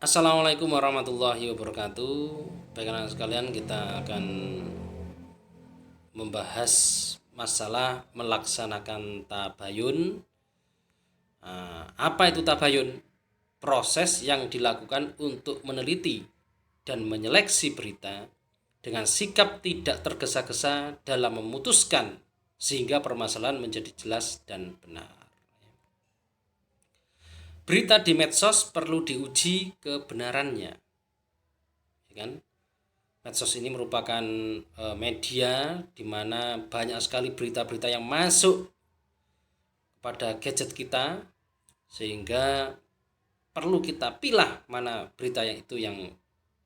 Assalamualaikum warahmatullahi wabarakatuh. Baik anak sekalian, kita akan membahas masalah melaksanakan tabayun. Apa itu tabayun? Proses yang dilakukan untuk meneliti dan menyeleksi berita dengan sikap tidak tergesa-gesa dalam memutuskan sehingga permasalahan menjadi jelas dan benar. Berita di medsos perlu diuji kebenarannya, ya kan? Medsos ini merupakan media di mana banyak sekali berita-berita yang masuk pada gadget kita, sehingga perlu kita pilah mana berita yang itu yang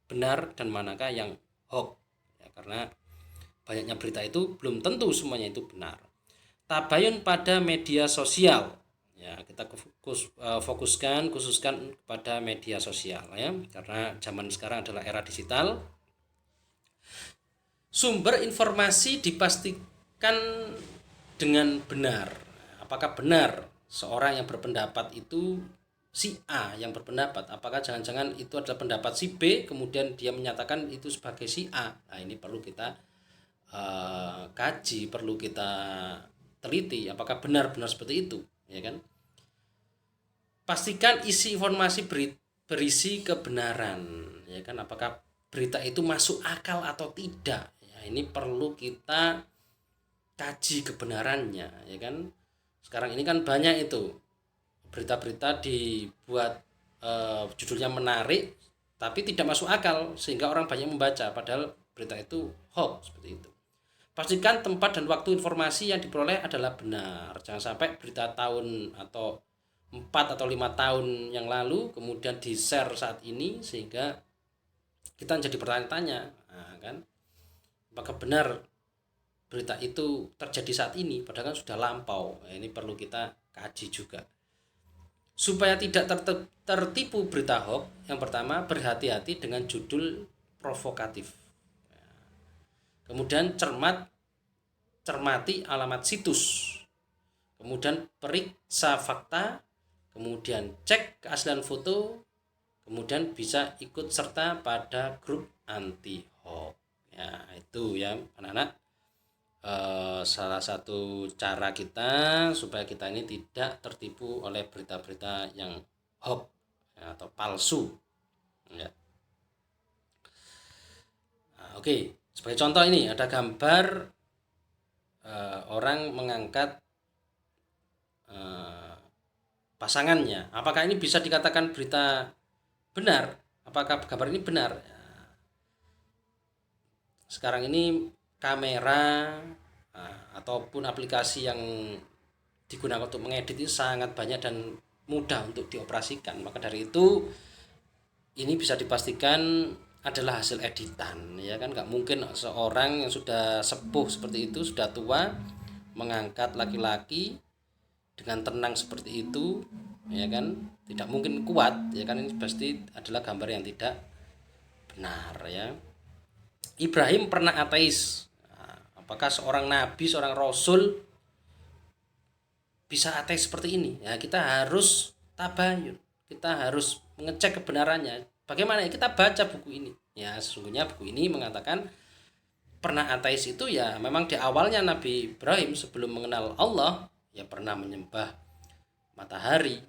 benar dan manakah yang hoax, ya, karena banyaknya berita itu belum tentu semuanya itu benar. Tabayun pada media sosial, ya, kita fokuskan khususkan kepada media sosial, ya, karena zaman sekarang adalah era digital. Sumber informasi dipastikan dengan benar. Apakah benar seorang yang berpendapat itu si A yang berpendapat? Apakah jangan-jangan itu adalah pendapat si B, kemudian dia menyatakan itu sebagai si A? Nah, ini perlu kita kaji, perlu kita teliti. Apakah benar-benar seperti itu, ya kan? Pastikan isi informasi berisi kebenaran, ya kan? Apakah berita itu masuk akal atau tidak? Ini perlu kita kaji kebenarannya, ya kan. Sekarang ini kan banyak itu berita-berita dibuat judulnya menarik tapi tidak masuk akal sehingga orang banyak membaca, padahal berita itu hoax seperti itu. Pastikan tempat dan waktu informasi yang diperoleh adalah benar. Jangan sampai berita tahun atau 4 atau 5 tahun yang lalu kemudian di-share saat ini sehingga kita jadi bertanya-tanya, nah, kan, apakah benar berita itu terjadi saat ini, padahal kan sudah lampau. Nah, ini perlu kita kaji juga. Supaya tidak tertipu berita hoax, yang pertama berhati-hati dengan judul provokatif. Kemudian cermati alamat situs. Kemudian periksa fakta, kemudian cek keaslian foto, kemudian bisa ikut serta pada grup anti hoax. Ya, itu ya anak-anak, salah satu cara kita supaya kita ini tidak tertipu oleh berita-berita yang hoax, ya, atau palsu, ya. Nah, oke, sebagai contoh ini ada gambar orang mengangkat pasangannya. Apakah ini bisa dikatakan berita benar? Apakah gambar ini benar? Sekarang ini kamera ataupun aplikasi yang digunakan untuk mengedit itu sangat banyak dan mudah untuk dioperasikan. Maka dari itu ini bisa dipastikan adalah hasil editan, ya kan. Nggak mungkin seorang yang sudah sepuh seperti itu, sudah tua, mengangkat laki-laki dengan tenang seperti itu, ya kan, tidak mungkin kuat, ya kan. Ini pasti adalah gambar yang tidak benar, ya. Ibrahim pernah ateis. Apakah seorang nabi, seorang rasul bisa ateis seperti ini? Ya, kita harus tabayun. Kita harus mengecek kebenarannya. Bagaimana ya? Kita baca buku ini. Ya, sesungguhnya buku ini mengatakan pernah ateis itu ya memang di awalnya Nabi Ibrahim sebelum mengenal Allah ya pernah menyembah matahari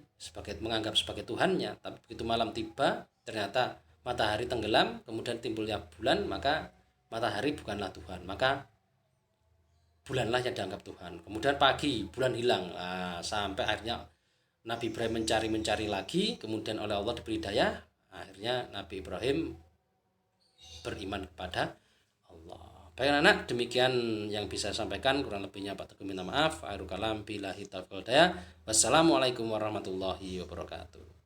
menganggap sebagai Tuhannya. Tapi begitu malam tiba ternyata matahari tenggelam, kemudian timbulnya bulan, maka matahari bukanlah Tuhan, maka bulanlah yang dianggap Tuhan. Kemudian pagi bulan hilang, sampai akhirnya Nabi Ibrahim mencari lagi, kemudian oleh Allah diberi hidayah, akhirnya Nabi Ibrahim beriman kepada Allah. Baik anak, demikian yang bisa saya sampaikan, kurang lebihnya Pak Teguh minta maaf. Akhirul kalam billahi taufiq wal hidayah. Wassalamualaikum warahmatullahi wabarakatuh.